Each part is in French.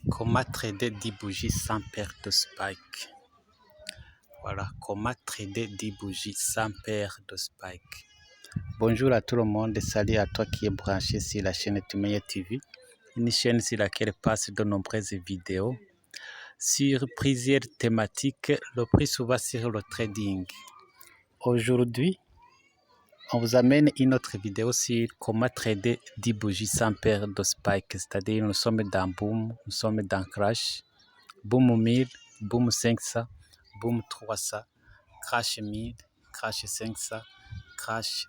Comment trader 10 bougies sans perdre de spike. Voilà, comment trader 10 bougies sans perdre de spike. Bonjour à tout le monde, salut à toi qui est branché sur la chaîne Tumeye TV, une chaîne sur laquelle passe de nombreuses vidéos sur plusieurs thématiques, le plus souvent sur le trading. Aujourd'hui, on vous amène une autre vidéo sur comment trader 10 bougies sans perdre de spike, c'est-à-dire nous sommes dans Boom, nous sommes dans Crash, Boom 1000, Boom 500, Boom 300, Crash 1000, Crash 500, Crash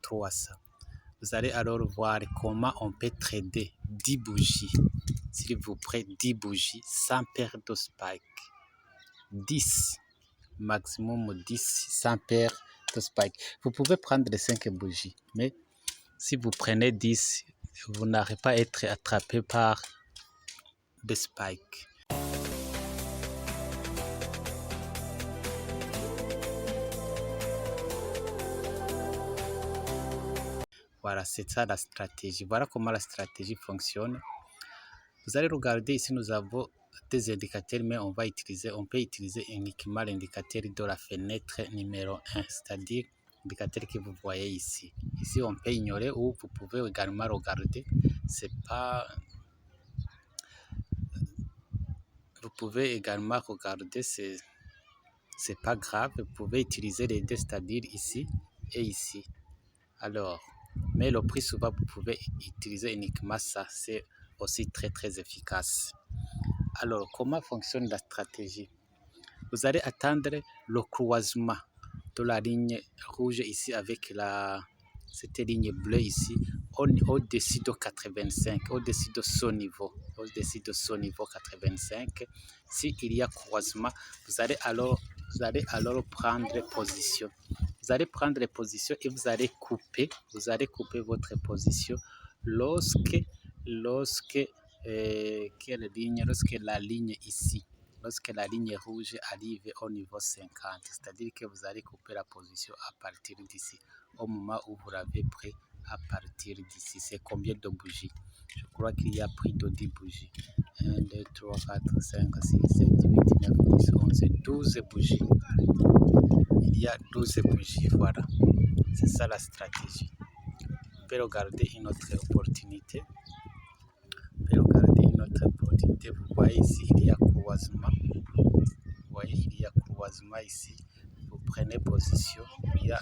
300. Vous allez alors voir comment on peut trader 10 bougies, s'il vous plaît, 10 bougies sans perdre de spike. 10, maximum 10 sans perdre de spike. Vous pouvez prendre les 5 bougies, mais si vous prenez 10, vous n'allez pas être attrapé par des spikes. Voilà, c'est ça la stratégie. Voilà comment la stratégie fonctionne. Vous allez regarder ici, nous avons des indicateurs, mais on peut utiliser uniquement l'indicateur de la fenêtre numéro 1, c'est-à-dire l'indicateur que vous voyez ici. Ici, on peut ignorer ou vous pouvez également regarder. Vous pouvez également regarder, c'est pas grave. Vous pouvez utiliser les deux, c'est-à-dire ici et ici. Alors, mais le plus souvent, vous pouvez utiliser uniquement ça. C'est aussi très efficace. Alors, comment fonctionne la stratégie? Vous allez attendre le croisement de la ligne rouge ici avec cette ligne bleue ici au-dessus de 85, au-dessus de ce niveau, 85. S'il y a croisement, vous allez alors prendre position. Vous allez prendre position et vous allez couper votre position lorsque la ligne ici, lorsque la ligne rouge arrive au niveau 50, c'est-à-dire que vous allez couper la position à partir d'ici, au moment où vous l'avez pris à partir d'ici. C'est combien de bougies? Je crois qu'il y a plus de 10 bougies. 1, 2, 3, 4, 5, 6, 7, 8, 9, 10, 11, 12 bougies. Il y a 12 bougies, voilà. C'est ça la stratégie. On peut regarder une autre opportunité. Vous voyez ici, il y a croisement. Vous voyez, il y a croisement ici. Vous prenez position. Il y a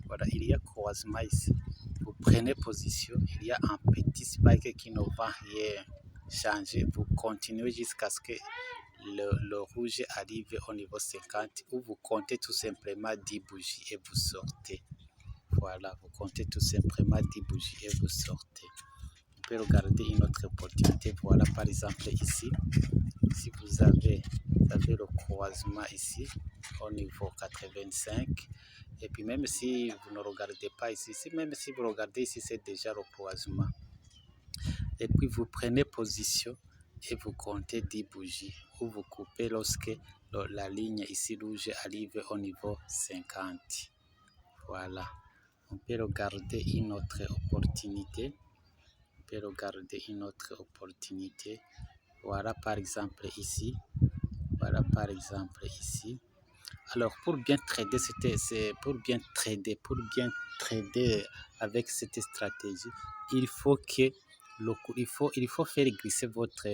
voilà, il y a croisement ici. Vous prenez position. Il y a un petit spike qui ne va rien changer. Vous continuez jusqu'à ce que le rouge arrive au niveau 50, ou vous comptez tout simplement 10 bougies et vous sortez. Voilà, vous comptez tout simplement 10 bougies et vous sortez. Vous pouvez regarder une autre opportunité. Voilà, par exemple ici, si vous avez le croisement ici au niveau 85, et puis même si vous ne regardez pas ici, même si vous regardez ici, c'est déjà le croisement. Et puis vous prenez position et vous comptez 10 bougies, ou vous coupez lorsque la ligne ici rouge arrive au niveau 50. Voilà. On peut regarder une autre opportunité. Voilà par exemple ici. Alors pour bien trader avec cette stratégie, il faut faire glisser votre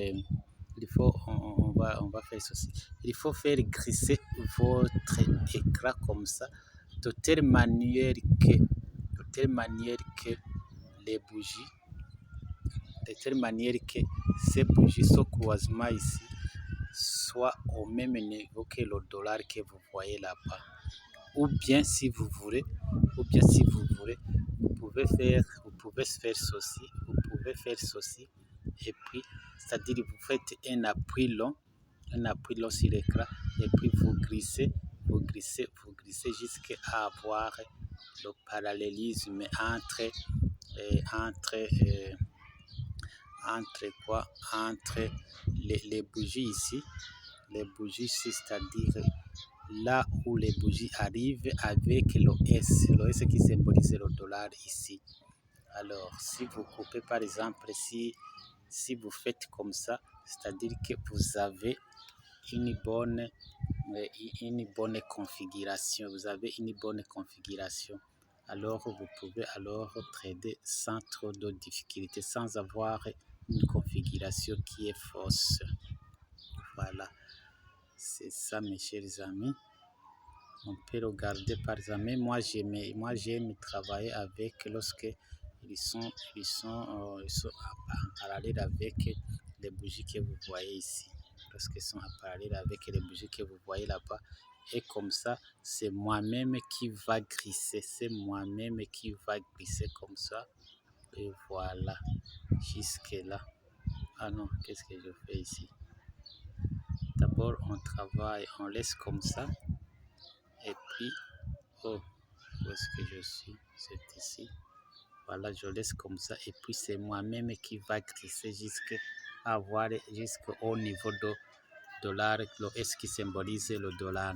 on va faire ceci. Il faut faire glisser votre écran comme ça, de telle manière que ces bougies, ce croisement ici, soit au même niveau que le dollar que vous voyez là-bas. Ou bien si vous voulez, vous pouvez faire ceci, et puis, c'est-à-dire vous faites un appui long sur l'écran, et puis vous glissez jusqu'à avoir le parallélisme entre les bougies ici, c'est-à-dire là où les bougies arrivent avec le S qui symbolise le dollar ici. Alors, si vous coupez par exemple, si vous faites comme ça, c'est-à-dire que vous avez une bonne configuration. Vous avez une bonne configuration. Alors, vous pouvez alors trader sans trop de difficultés, sans avoir une configuration qui est fausse. Voilà, c'est ça mes chers amis. On peut regarder par exemple, moi j'aime travailler avec lorsque ils sont en parallèle avec les bougies que vous voyez ici. Lorsqu'ils sont en parallèle avec les bougies que vous voyez là-bas. Et comme ça, c'est moi-même qui va glisser. C'est moi-même qui va glisser comme ça. Et voilà, jusque là. Ah non, qu'est-ce que je fais ici? D'abord, on travaille, on laisse comme ça. Et puis, oh, où est-ce que je suis? C'est ici. Voilà, je laisse comme ça. Et puis, c'est moi-même qui va glisser jusqu'au niveau de dollar, le S qui symbolise le dollar.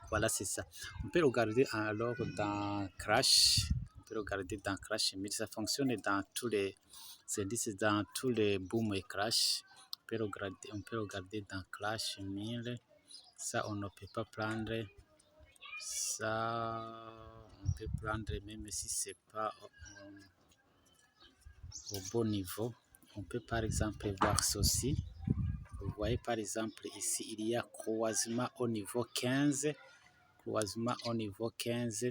Voilà, c'est ça. On peut regarder alors dans Crash. On peut regarder dans Crash 1000. Ça fonctionne dans tous les indices, dans tous les boom et Crash. On peut regarder dans Crash 1000. Ça, on ne peut pas prendre. Ça, on peut prendre même si c'est pas au bon niveau. On peut par exemple voir ceci. Vous voyez par exemple ici, il y a croisement au niveau 15. Croisement au niveau 15.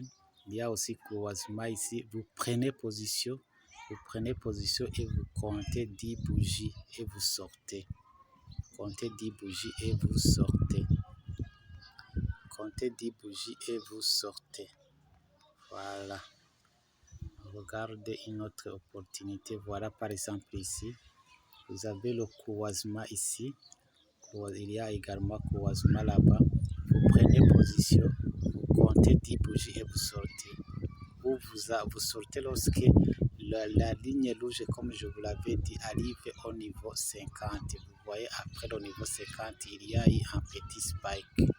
Il y a aussi croisement ici. Vous prenez position. Vous prenez position et vous comptez 10 bougies et vous sortez. Comptez 10 bougies et vous sortez. Comptez 10 bougies et vous sortez. Voilà. Regardez une autre opportunité. Voilà par exemple ici. Vous avez le croisement ici. Il y a également croisement là-bas. Vous prenez position. Vous comptez 10 bougies et vous sortez. Vous sortez lorsque la ligne rouge, comme je vous l'avais dit, arrive au niveau 50. Vous voyez, après le niveau 50, il y a eu un petit spike.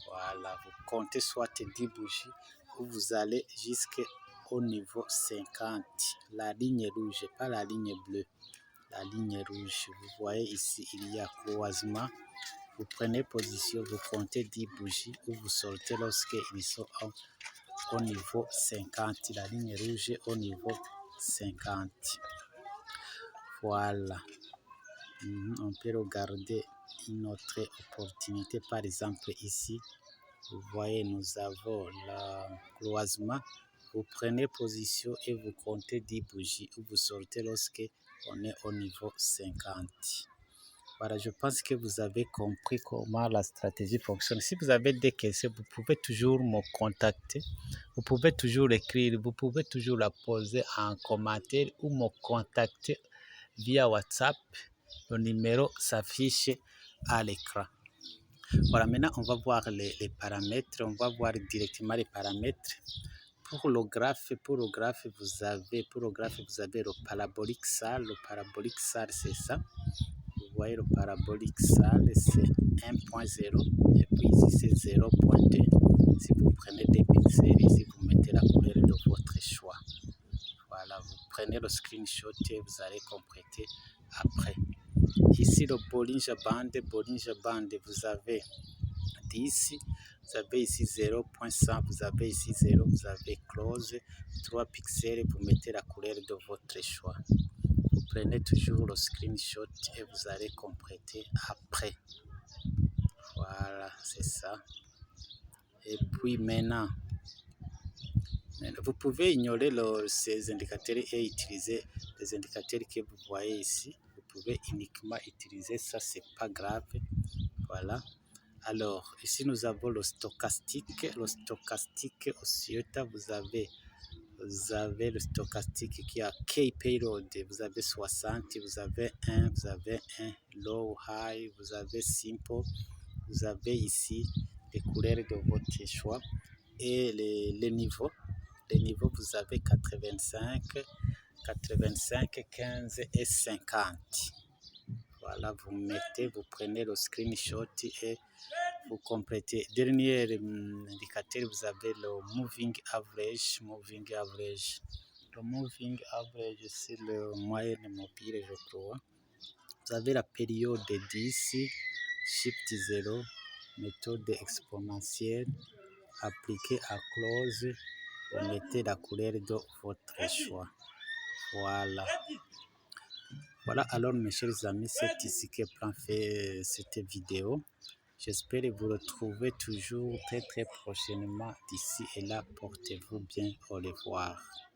Voilà, vous comptez soit 10 bougies ou vous allez jusqu'au niveau 50. La ligne rouge, pas la ligne bleue. La ligne rouge, vous voyez ici, il y a croisement. Vous prenez position, vous comptez 10 bougies ou vous sortez lorsqu'ils sont au niveau 50. La ligne rouge au niveau 50. Voilà. On peut regarder une autre opportunité. Par exemple, ici, vous voyez, nous avons le croisement. Vous prenez position et vous comptez 10 bougies ou vous sortez lorsque on est au niveau 50. Voilà, je pense que vous avez compris comment la stratégie fonctionne. Si vous avez des questions, vous pouvez toujours me contacter. Vous pouvez toujours écrire, vous pouvez toujours la poser en commentaire ou me contacter via WhatsApp. Le numéro s'affiche à l'écran. Voilà, maintenant on va voir les paramètres. On va voir directement les paramètres. Pour le graphe, vous avez le parabolique SAR. Le parabolique SAR, c'est ça. Vous voyez le parabolique SAR, c'est 1.0 et puis ici c'est 0.2. Si vous prenez des pixels, ici vous mettez la couleur de votre choix. Voilà, vous prenez le screenshot et vous allez compléter après. Ici le Bollinger Band, vous avez 10, vous avez ici 0.100, vous avez ici 0, vous avez close, 3 pixels, vous mettez la couleur de votre choix. Vous prenez toujours le screenshot et vous allez compléter après. Voilà, c'est ça. Et puis maintenant, vous pouvez ignorer ces indicateurs et utiliser les indicateurs que vous voyez ici. Vous pouvez uniquement utiliser ça, c'est pas grave. Voilà. Alors, ici nous avons le stochastique. Le stochastique aussi, vous avez le stochastique qui a K payload. Vous avez 60, vous avez 1, vous avez 1 low, high, vous avez simple. Vous avez ici les couleurs de votre choix et les niveaux. Les niveaux, vous avez 85, 15 et 50. Voilà, vous prenez le screenshot et vous complétez. Dernier indicateur, vous avez le moving average. le moving average sur le moyenne mobile, je crois. Vous avez la période 10, shift 0, méthode exponentielle, appliquée à close, vous mettez la couleur de votre choix. Voilà. Voilà alors mes chers amis, c'est ici que prend fait cette vidéo. J'espère vous retrouver toujours très prochainement d'ici et là. Portez-vous bien. Au revoir.